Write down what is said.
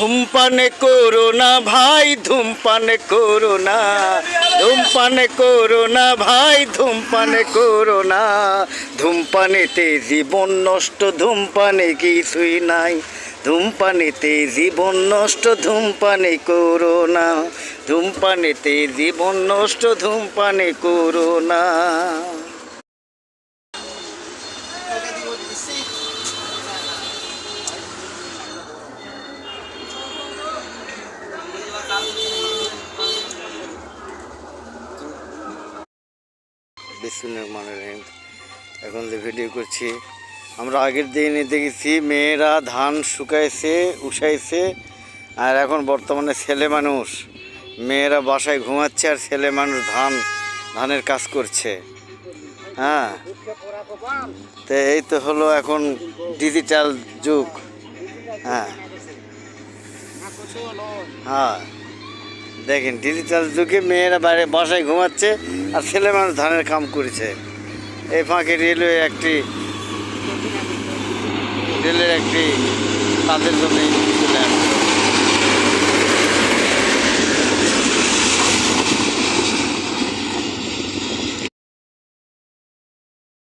ধূমপান করো না ভাই, ধূমপান করো না, ধূমপান করো না ভাই, ধূমপান করো না। ধূমপানেতে জীবন নষ্ট, ধূমপানে কিছুই নাই। ধূমপানেতে জীবন নষ্ট, ধূমপানে করো না। ধূমপানেতে জীবন নষ্ট, ধূমপানে করো না। এখন যে ভিডিও করছি, আমরা আগের দিনে দেখেছি মেয়েরা ধান শুকাইছে, উঠাইছে, আর এখন বর্তমানে ছেলে মানুষ, মেয়েরা বাসায় ঘুমাচ্ছে আর ছেলে মানুষ ধানের কাজ করছে। হ্যাঁ, তো এই তো হলো এখন ডিজিটাল যুগ। হ্যাঁ হ্যাঁ, দেখেন ডিজিটাল যুগে মেয়েরা বাইরে বাসায় ঘুমাচ্ছে আর ছেলে মানুষ ধানের কাম করেছে। এই ফাঁকে রেলের একটি তাদের জন্য চলে আসছে।